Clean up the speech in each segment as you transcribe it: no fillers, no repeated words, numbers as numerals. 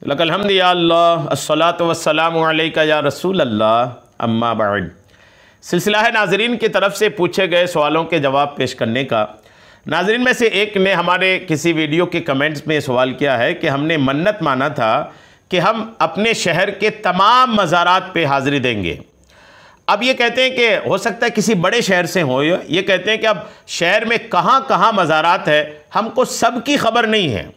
लकल हम्द या अल्लाह अस्सलातु वस्सलामु अलैका या रसूल अल्लाह अम्मा बाद। सिलसिला है नाजरीन की तरफ से पूछे गए सवालों के जवाब पेश करने का। नाजरीन में से एक ने हमारे किसी वीडियो के कमेंट्स में सवाल किया है कि हमने मन्नत माना था कि हम अपने शहर के तमाम मज़ारात पे हाज़िरी देंगे। अब ये कहते हैं कि हो सकता है किसी बड़े शहर से हो, ये कहते हैं कि अब शहर में कहाँ कहाँ मज़ारात है हमको सब की खबर नहीं है।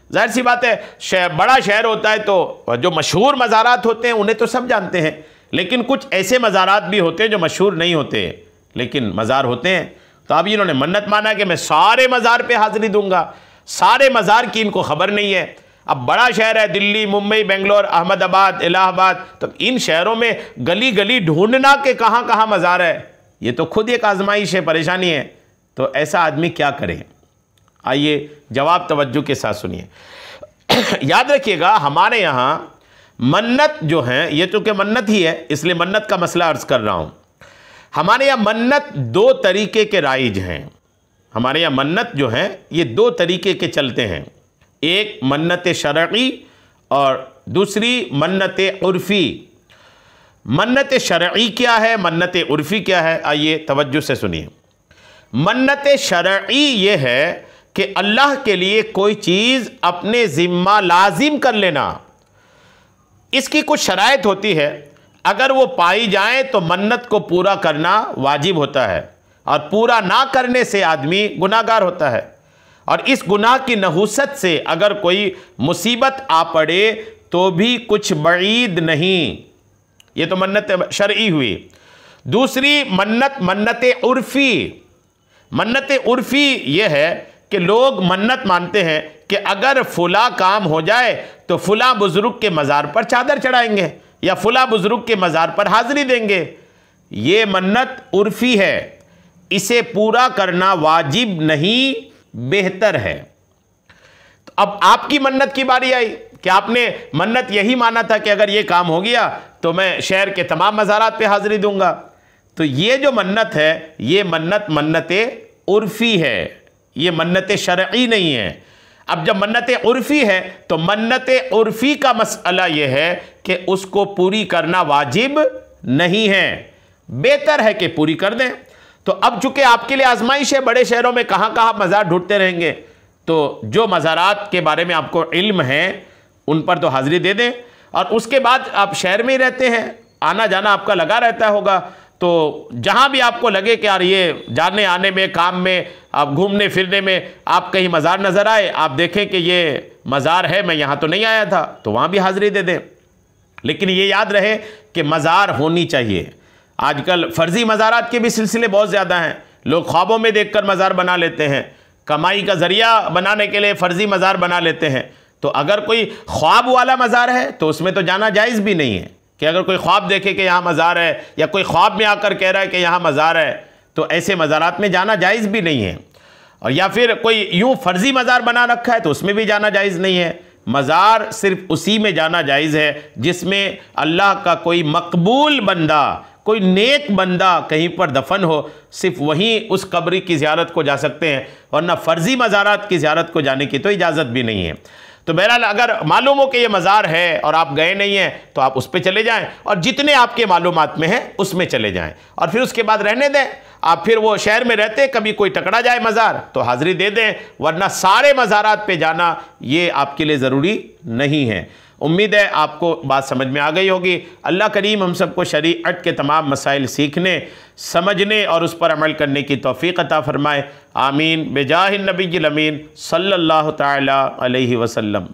जाहिर सी बात है, बड़ा शहर होता है तो जो मशहूर मज़ारात होते हैं उन्हें तो सब जानते हैं, लेकिन कुछ ऐसे मज़ारात भी होते हैं जो मशहूर नहीं होते लेकिन मज़ार होते हैं। तो अब इन्होंने मन्नत माना कि मैं सारे मज़ार पे हाज़िरी दूंगा। सारे मज़ार की इनको ख़बर नहीं है। अब बड़ा शहर है, दिल्ली, मुंबई, बेंगलोर, अहमदाबाद, इलाहाबाद, तो इन शहरों में गली गली ढूंढना कि कहाँ कहाँ मज़ार है, ये तो खुद एक आजमाइश है, परेशानी है। तो ऐसा आदमी क्या करे? आइए जवाब तवज्जो के साथ सुनिए। याद रखिएगा, हमारे यहाँ मन्नत जो है, ये चूँकि मन्नत ही है इसलिए मन्नत का मसला अर्ज़ कर रहा हूँ। हमारे यहाँ मन्नत दो तरीके के राइज हैं। हमारे यहाँ मन्नत जो है ये दो तरीके के चलते हैं, एक मन्नत शरई और दूसरी मन्नत उर्फ़ी। मन्नत शरई क्या है, मन्नत उर्फ़ी क्या है? आइए तवज्जो से सुनिए। मन्नत शरई ये है कि अल्लाह के लिए कोई चीज़ अपने ज़िम्मा लाजिम कर लेना। इसकी कुछ शराइत होती है, अगर वो पाई जाए तो मन्नत को पूरा करना वाजिब होता है और पूरा ना करने से आदमी गुनाहगार होता है। और इस गुनाह की नहुसत से अगर कोई मुसीबत आ पड़े तो भी कुछ बईद नहीं। ये तो मन्नत शरई हुई। दूसरी मन्नत मन्नत उर्फ़ी। मन्नत उर्फ़ी ये है कि लोग मन्नत मानते हैं कि अगर फुला काम हो जाए तो फुला बुज़ुर्ग के मज़ार पर चादर चढ़ाएंगे या फुला बुज़ुर्ग के मज़ार पर हाज़िरी देंगे। ये मन्नत उर्फ़ी है, इसे पूरा करना वाजिब नहीं, बेहतर है। तो अब आपकी मन्नत की बारी आई कि आपने मन्नत यही माना था कि अगर ये काम हो गया तो मैं शहर के तमाम मज़ारात पे हाज़िरी दूंगा। तो ये जो मन्नत है ये मन्नत मन्नत उर्फ़ी है, ये मन्नत शरई नहीं है। अब जब मन्नत उर्फ़ी है तो मन्नत उर्फ़ी का मसला ये है कि उसको पूरी करना वाजिब नहीं है, बेहतर है कि पूरी कर दें। तो अब चूँकि आपके लिए आजमाइश है, बड़े शहरों में कहाँ कहाँ मज़ार ढूंढते रहेंगे, तो जो मज़ारात के बारे में आपको इल्म है उन पर तो हाज़िरी दे दें। और उसके बाद आप शहर में ही रहते हैं, आना जाना आपका लगा रहता होगा, तो जहाँ भी आपको लगे कि यार ये जाने आने में, काम में, आप घूमने फिरने में आप कहीं मज़ार नज़र आए, आप देखें कि ये मज़ार है, मैं यहाँ तो नहीं आया था, तो वहाँ भी हाज़िरी दे दें। लेकिन ये याद रहे कि मज़ार होनी चाहिए। आजकल फ़र्ज़ी मज़ारात के भी सिलसिले बहुत ज़्यादा हैं। लोग ख्वाबों में देखकर मज़ार बना लेते हैं, कमाई का ज़रिया बनाने के लिए फ़र्ज़ी मज़ार बना लेते हैं। तो अगर कोई ख्वाब वाला मज़ार है तो उसमें तो जाना जायज़ भी नहीं है कि अगर कोई ख्वाब देखे कि यहाँ मज़ार है या कोई ख्वाब में आकर कह रहा है कि यहाँ मज़ार है, तो ऐसे मज़ारात में जाना जायज़ भी नहीं है। और या फिर कोई यूँ फ़र्ज़ी मज़ार बना रखा है तो उसमें भी जाना जायज़ नहीं है। मज़ार सिर्फ़ उसी में जाना जायज़ है जिसमें अल्लाह का कोई मकबूल बंदा, कोई नेक बंदा कहीं पर दफन हो, सिर्फ वहीं उस कब्र की ज़ियारत को जा सकते हैं, वरना फ़र्ज़ी मज़ारात की ज़ियारत को जाने की तो इजाज़त भी नहीं है। तो बहरहाल अगर मालूम हो कि ये मज़ार है और आप गए नहीं हैं तो आप उस पर चले जाएं और जितने आपके मालूमात में हैं उसमें चले जाएं और फिर उसके बाद रहने दें। आप फिर वो शहर में रहते, कभी कोई टकरा जाए मज़ार तो हाज़िरी दे दें, वरना सारे मज़ारात पे जाना ये आपके लिए ज़रूरी नहीं है। उम्मीद है आपको बात समझ में आ गई होगी। अल्लाह करीम हम सबको शरीअत के तमाम मसाइल सीखने, समझने और उस पर अमल करने की तौफ़ीक़ अता फ़रमाए। आमीन। बेजाहिन नबील अमीन सल्लल्लाहु तआला अलैहि वसल्लम।